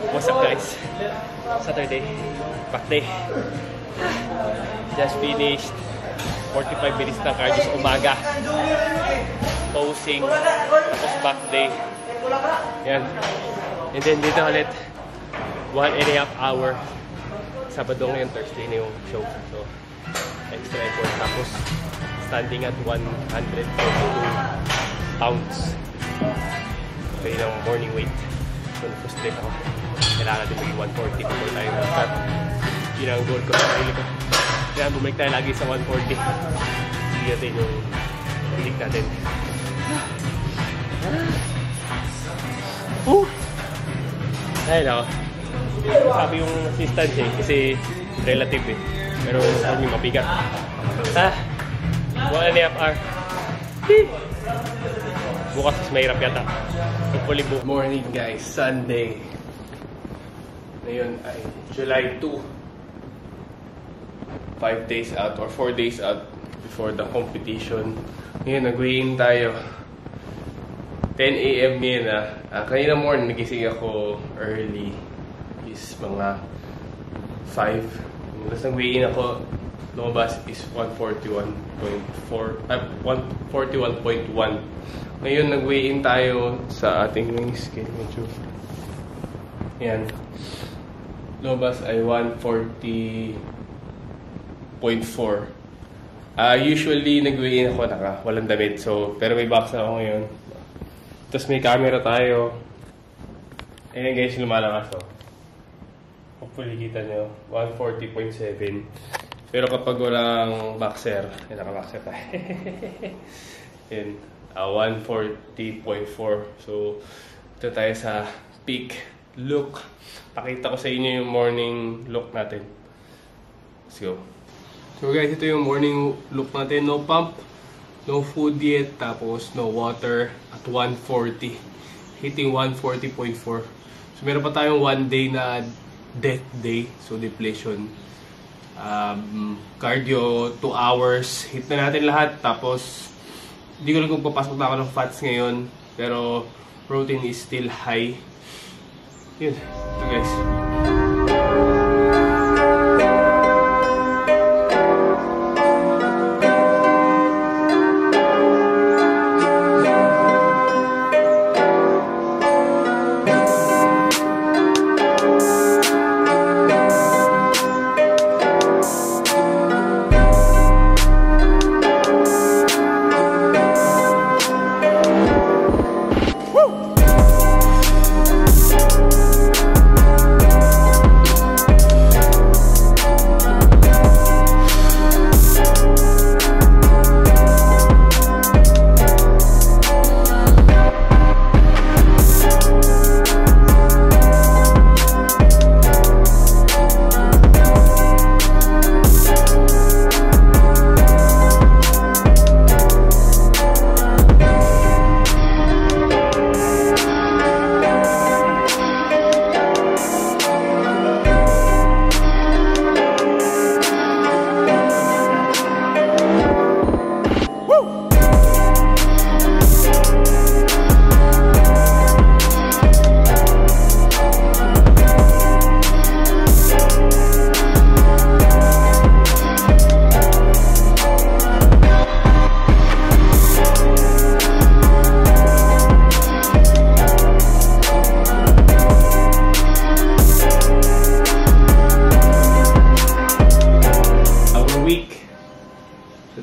What's up guys? Saturday, back day. Just finished 45 minutes na cardio sa umaga. Posing, tapos back day. Yan. And then dito ulit 1.5 hour. Sabado ngayon, Thursday na yung show. So, extra effort. Tapos standing at 142 pounds. Okay, ng morning weight. So, frustrate ako. Kailangan din maging 140 before tayo mag-start. Yun ang goal ko sa sarili ko. Kaya bumalik tayo lagi sa 140. Hindi natin yung hilig natin. Ayun ako. Sabi yung assistance kasi relative eh. Pero sabi yung mabigat. 1.5 hour. Bukas mas mahirap yata. Hopefully book. Morning guys, Sunday. Ngayon ay July 2. 5 days out or 4 days out before the competition. Ngayon nag-weigh-in tayo. 10 AM ngayon na. Kanina morning nagising ako early. Is mga 5. Tapos nag-weigh-in ako. Lumabas is 141.4. 141.1. Ngayon nag-weigh-in tayo sa ating scale. Yan. Lumabas ay 140.4. Usually nag-weigh-in ako walang damit. So, pero may box na ako ngayon. Tapos may camera tayo. Ayan guys, lumalakas oh. Hopefully kita nyo. 140.7. Pero kapag walang boxer, naka-boxer tayo. Ayan. 140.4. So, ito tayo sa peak look. Pakita ko sa inyo yung morning look natin. Let's go. So guys, ito yung morning look natin. No pump, no food yet, tapos no water at 140. Hitting 140.4. So meron pa tayong 1 day na death day. So depletion. Cardio 2 hours. Hit na natin lahat. Tapos hindi ko lang kung papasok na ako ng fats ngayon. Pero protein is still high. Yun. So guys.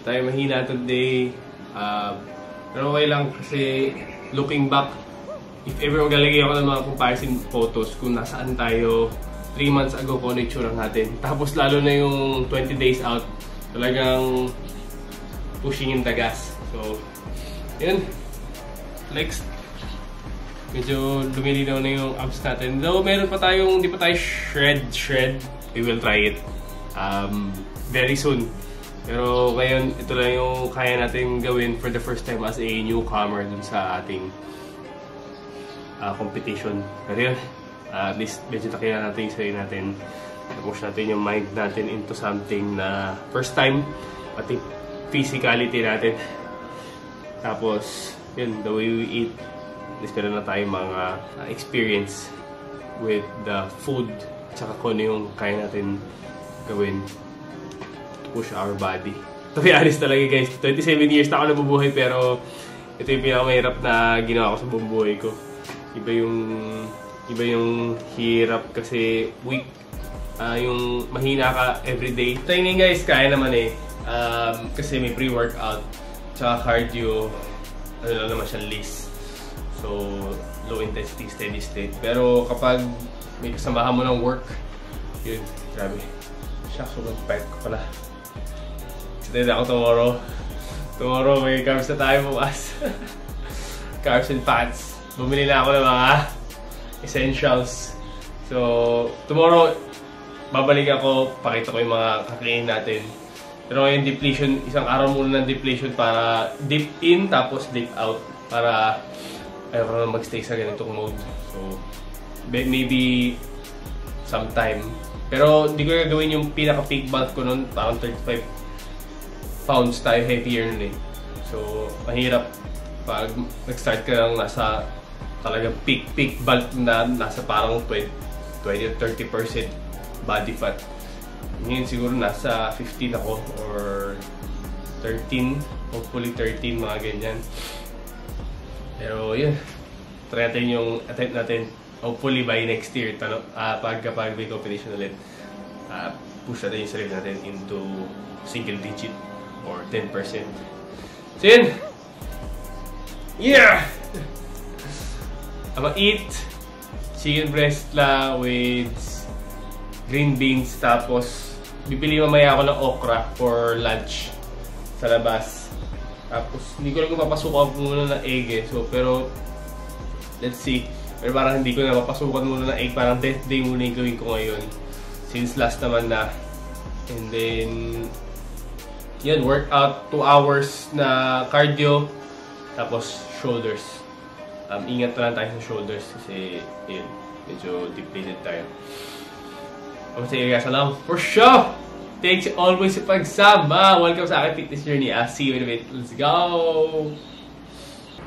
Tayo mahina today. Pero okay lang kasi looking back, if ever maglalagay ako ng mga comparison photos kung nasaan tayo 3 months ago kung ano itsura natin. Tapos lalo na yung 20 days out, talagang pushing in the gas. So, yun. Next. Medyo lumilinaw na yung abs natin. Though meron pa tayong, hindi pa tayo shred. We will try it very soon. Pero ngayon, ito lang yung kaya natin gawin for the first time as a newcomer dun sa ating competition. Pero yun, at least medyo nakilala natin yung sarili natin. Push natin yung mind natin into something na first time, pati physicality natin. Tapos, yun, the way we eat, at least meron na tayong mga experience with the food, tsaka kung ano yung kaya natin gawin to push our body. To be honest talaga guys, 27 years na ako nabubuhay, pero ito yung pinakamahirap na ginawa ko sa buong buhay ko. Iba yung hirap kasi weak. Yung mahina ka everyday. Training guys, kaya naman eh. Kasi may pre-workout, tsaka cardio, ano lang naman siya, list. So, low intensity, steady state. Pero kapag may kasamahan mo ng work, yun, grabe. Shucks, sobrang pet ko pala. Excited ako tomorrow. Tomorrow may carbs na tayo bukas. Carbs and fats. Bumili na ako ng mga essentials. So, tomorrow, babalik ako, pakita ko yung mga kakainin natin. Pero ngayon, depletion, isang araw muna ng depletion para dip in, tapos dip out. Para ayaw ko na magstay sa ganitong mode. So, maybe sometime. Pero hindi ko gagawin yung pinaka-peak bulk ko nun. Parang 35 pounds tayo heavier nun eh. So, mahirap pag nag-start ka lang nasa talagang peak bulk na nasa parang 20-30% body fat. Ngayon siguro nasa 15 ako or 13. Hopefully 13, mga ganyan. Pero yun, try natin yung attempt natin. Hopefully by next year, kapag may competition ulit, push natin yung sarili natin into single digit or 10%. So yun! Yeah! I'm gonna eat chicken breast la with green beans, tapos bibili mamaya ako ng okra for lunch sa labas. Tapos hindi ko lang kung papasukan muna ng egg eh. So, pero let's see. Pero parang hindi ko na mapasukan muna ng egg. Parang death day muna yung gawin ko ngayon. Since last naman na. And then, yun, workout 2 hours na cardio. Tapos, shoulders. Ingat na lang tayo sa shoulders kasi, yun, medyo depleted tayo. Sige guys, salam for sure! Thanks always sa pagsama! Welcome sa aking fitness journey. I'll see you in a bit. Let's go!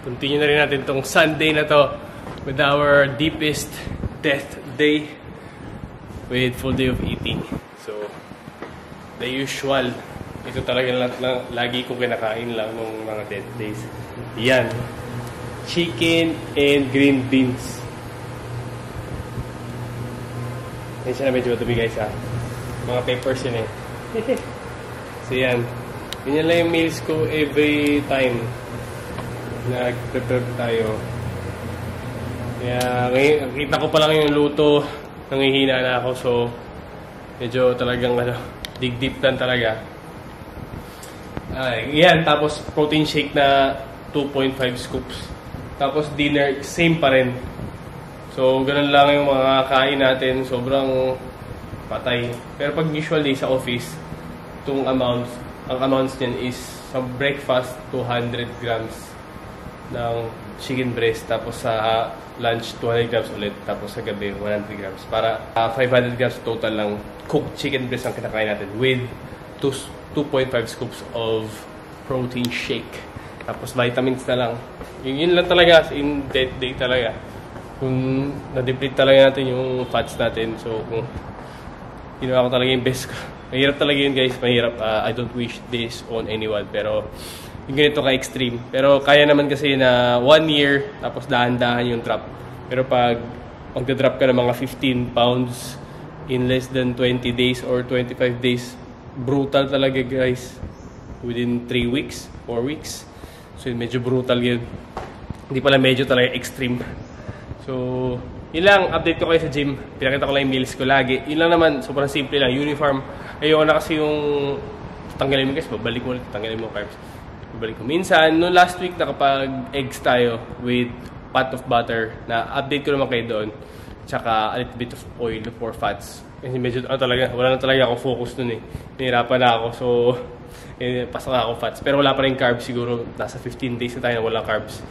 Continue na rin natin tong Sunday na to with our deepest death day with full day of eating. So, the usual. Ito talaga lagi ko kinakain lang nung mga death days. Yan. Chicken and green beans. Yan siya na medyo matubi guys ha. Mga peppers yun eh. So yan. Ganyan lang yung meals ko every time nag-prepare tayo. Kaya ngayon, kita ko pa lang yung luto. Nangihina na ako. So, medyo talagang dig deep lang talaga. Yan. Tapos protein shake na 2.5 scoops. Tapos dinner, same pa rin. So, ganun lang yung mga kain natin. Sobrang patay. Pero pag usually sa office, ang amounts niyan is sa breakfast, 200 grams ng chicken breast. Tapos sa lunch, 200 grams ulit. Tapos sa gabi, 100 grams. Para 500 grams total lang cooked chicken breast ang kinakain natin with 2.5 scoops of protein shake. Tapos vitamins na lang. Yun lang talaga. In dead day talaga. Kung na-deplete talaga natin yung fats natin. So, kung ginawa ko talaga yung best ko. Mahirap talaga yun guys. Mahirap. I don't wish this on anyone. Pero, yung ganito ka-extreme. Pero, kaya naman kasi na 1 year, tapos dahan-dahan yung drop. Pero pag magda-drop ka ng mga 15 pounds in less than 20 days or 25 days, brutal talaga guys. Within 3 weeks, 4 weeks. So, medyo brutal yun. Hindi pala medyo talaga extreme. So, yun lang, update ko kayo sa gym. Pinakita ko lang yung meals ko lagi. Yun lang naman, sobrang simple lang. Uniform. Ayoko na kasi yung tanggalin mo guys, babalik mo ulit, tanggalin mo carbs. Balik ko. Minsan, no last week nakapag-eggs tayo with pot of butter na update ko naman kayo doon. Tsaka a little bit of oil for fats. Kasi medyo wala na talaga akong focus dun eh. Nahirapan na ako. So, pasok na ako fats. Pero wala pa rin carbs siguro. Nasa 15 days na tayo na walang carbs.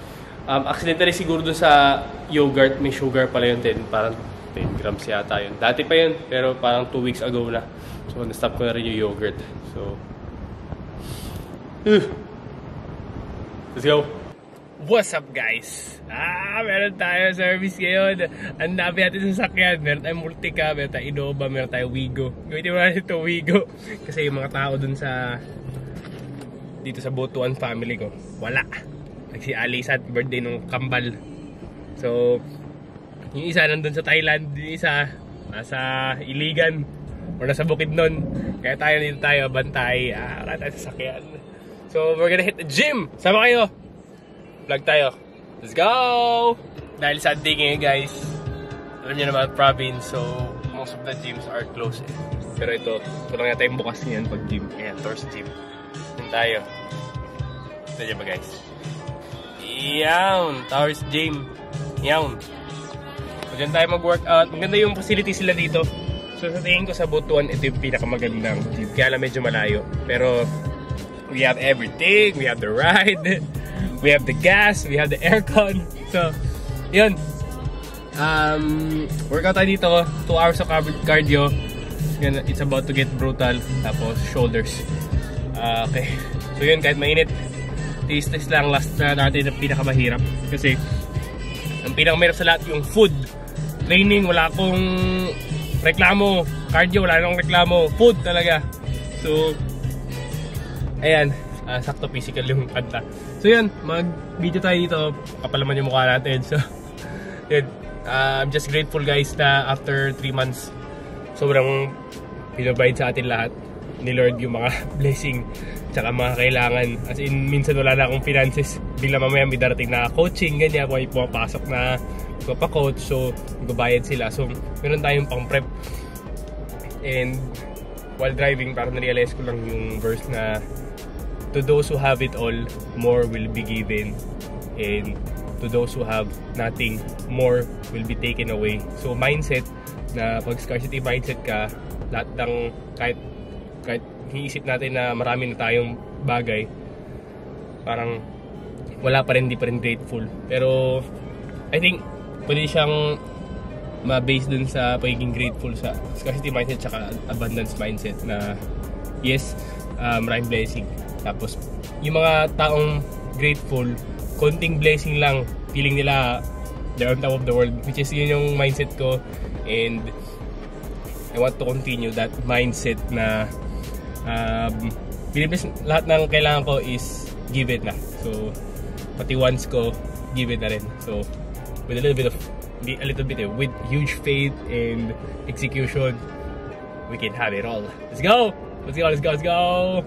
Accidentally siguro dun sa yogurt, may sugar pala yun din. Parang 10 grams yata yun. Dati pa yun, pero parang 2 weeks ago na. So, na-stop ko na rin yung yogurt. So, let's go! What's up guys? Meron tayo service ngayon. Ang dami natin sa sakyan. Meron tayong Multica, meron tayong Innova, meron tayong Wigo. Gamitin mo natin ito Wigo. Kasi yung mga tao dun sa dito sa Botuan family ko, wala. Si Alisa, birthday nung kambal. So, yung isa nandun sa Thailand, yung isa nasa Iligan o nasa Bukidnon. Kaya dito tayo, bantay. Wala tayo sa sakyan. So, we're gonna hit the gym. Sama kayo. Vlog tayo. Let's go! Dahil Sunday ngayon guys, alam niyo naman province, so most of the gyms are closed eh. Pero ito lang yata yung bukas niyan pag gym. Ayan, Tor's Gym. Yan tayo. Ito dyan ba guys? Yan! Tor's Gym. Yan. So dyan tayo mag-workout. Maganda yung facility sila dito. So sa tingin ko sa Butuan, ito yung pinakamagandang gym. Kaya lang medyo malayo. Pero we have everything. We have the ride. We have the gas, we have the aircon. So, yun. Workout tayo dito. 2 hours of cardio. It's about to get brutal. Tapos, shoulders. Okay. So, yun. Kahit mainit, taste lang. Last na natin ang pinakamahirap. Kasi, ang pinakamahirap sa lahat yung food. Training, wala akong reklamo. Cardio, wala akong reklamo. Food talaga. So, ayan. Sakto physical yung kanta. So yun, mag-video tayo dito. Kapalaman yung mukha natin. So, yun. I'm just grateful guys na after 3 months, sobrang pinabide sa atin lahat ni Lord yung mga blessing tsaka mga kailangan. As in, minsan wala na akong finances. Bigla mamaya may darating na coaching, ganyan. Kung may pumapasok na pa-coach, so magbabayad sila. So, meron tayong pang-prep. And while driving, parang na-realize ko lang yung verse na to those who have it all, more will be given, and to those who have nothing, more will be taken away. So mindset na pag scarcity mindset ka, lahat ng kahit iniisip natin na marami na tayong bagay, parang wala pa rin, di pa rin grateful. Pero I think pwede siyang ma-base dun sa pagiging grateful sa scarcity mindset tsaka abundance mindset na yes, maraming blessing. Tapos, yung mga taong grateful, konting blessing lang, feeling nila they're on top of the world, which is yun yung mindset ko. And I want to continue that mindset na lahat ng kailangan ko is give it na. So, pati wants ko, give it na rin. So, with with huge faith and execution, we can have it all. Let's go! Let's go, let's go, let's go!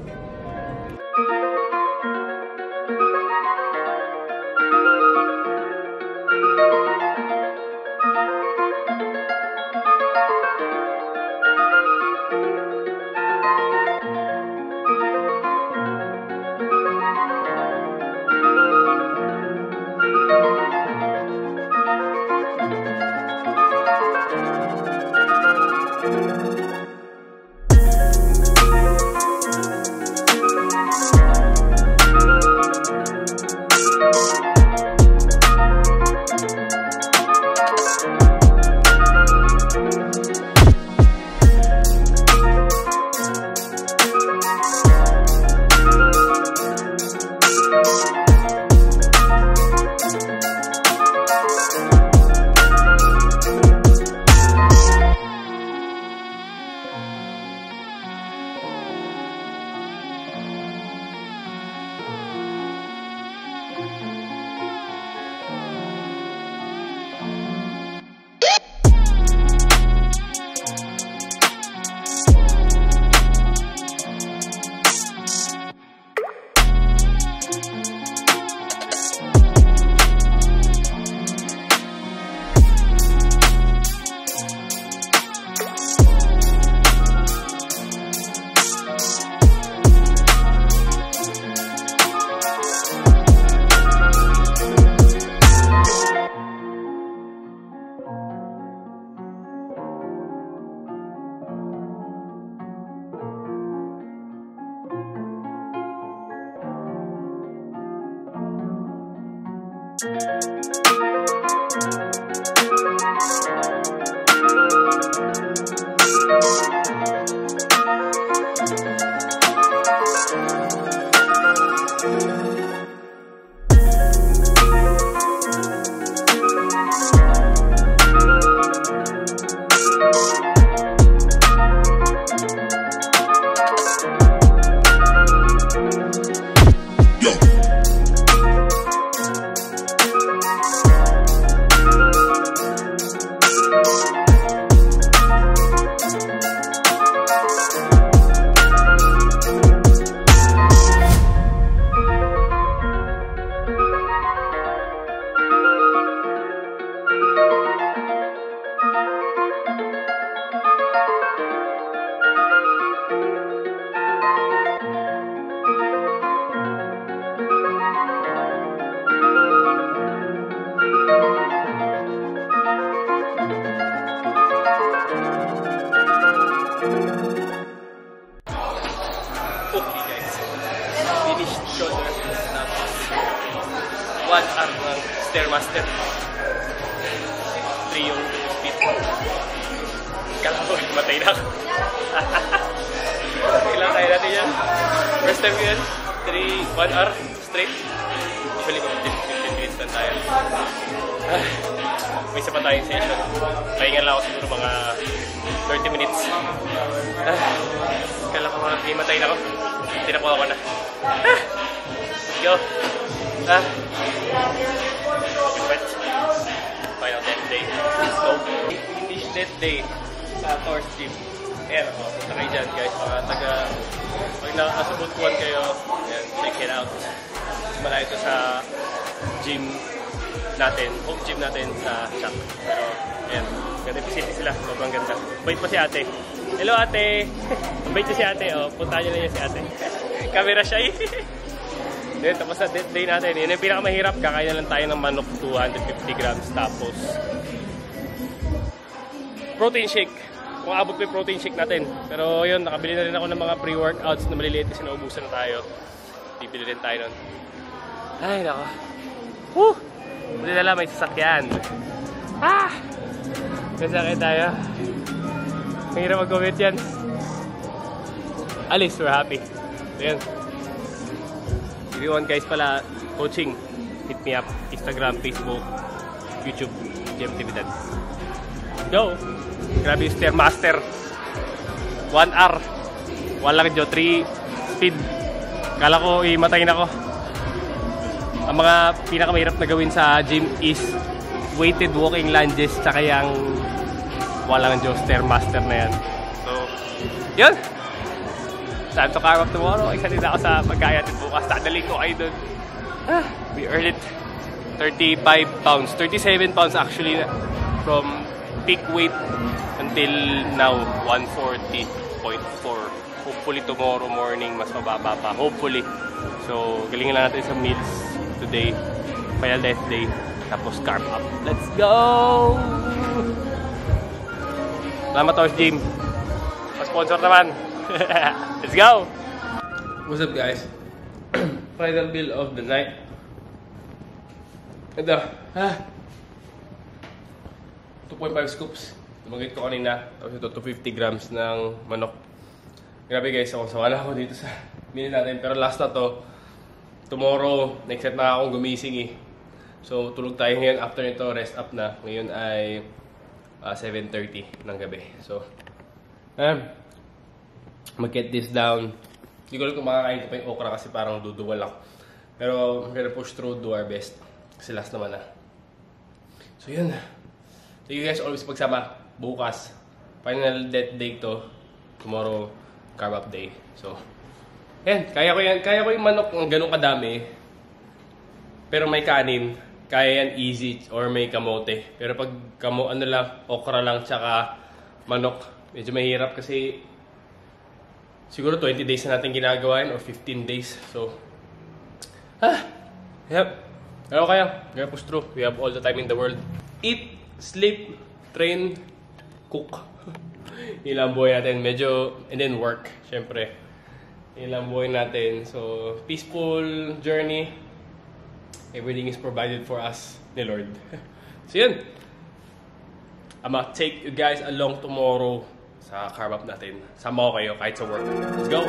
Okay guys, finished shoulder na 1 arm ng Stairmaster. 3 yung speed. Kala ko, matay na ako. Kailangan tayo natin yan. First time yun, 1 hour straight. Usually, 15 minutes lang tayo. May isa pa tayong session. Pahingan lang ako siguro mga 30 minutes. Kala ko mga matay na ako. Tinakuha ko na. Go! Final death day. So, finish death day sa Torch Gym. Ayan ako. Punta kayo dyan guys. Mga taga... Pag nakasubuntuan kayo, ayan, check it out. Malayo ito sa gym natin. Home gym natin sa shop. Pero, ayan. Ganda facility sila. Sobrang ganda. Bait pa si ate. Hello ate! Bait na si ate. Oh, puntahan nyo na yun si ate. Camera shy. Then, tapos na death day natin. Yun yung pinakamahirap. Kakain na lang tayo ng manok 250 grams. Tapos, protein shake. Kung abot ko yung protein shake natin. Pero yun, nakabili na rin ako ng mga pre-workouts na maliliit kasi naubusan na tayo. Bibili rin tayo nun. Ay, nako. Woo! Buti na lang may sasakyan. Ah! Sasakyan tayo. Mahirap mag-commit yan. At least, we're happy. So yun. If you want guys pala coaching, hit me up. Instagram, Facebook, YouTube, GMTV Dads. Go! Grabe yung Stairmaster. 1 hour. Walang jo, 3 speed. Kala ko imatay na ako. Ang mga pinakamahirap na gawin sa gym is weighted walking lunges tsaka yung walang jo, Stairmaster na yan. So, yun! Time to carve up tomorrow. Excited ako sa pagkayatin bukas. Dadalhin ko kayo dun. We earned it 35 pounds. 37 pounds actually from peak weight until now 140.4. Hopefully tomorrow morning mas mababa pa. Hopefully. So galingan lang natin sa meals today. Final death day. Tapos carb up. Let's go! Salamat Torch Gym. Pa-sponsor naman. Let's go! What's up guys? Final bill of the night. Ito. 2.5 scoops. Tumagit ko kanina. Tapos ito 250 grams ng manok. Grabe guys, ako sawala ako dito sa mini natin. Pero last na to. Tomorrow, next set na akong gumising eh. So tulog tayo ngayon. After nito, rest up na. Ngayon ay 7:30 ng gabi. So, mag-get this down. Hindi ko lang kung makakain ko pa yung okra kasi parang duduwal ako. Pero I'm gonna push through, do our best. Kasi last naman na. So yun. Thank you guys always pagsama. Bukas, final death day to. Tomorrow, carb up day. So, yan. Kaya ko yung manok ng ganun kadami. Pero may kanin. Kaya yan easy or may kamote. Pero pag ano lang, okra lang tsaka manok, medyo mahirap kasi siguro 20 days na natin ginagawa yun or 15 days. So, yep. Pero kaya, gonna push through. We have all the time in the world. Eat, sleep, train, cook. Yun lang buhay natin. Medyo, and then work, syempre. Yun lang buhay natin. So, peaceful journey. Everything is provided for us ni Lord. So yun. I'ma take you guys along tomorrow sa carb up natin. Sama ko kayo kahit sa work. Let's go!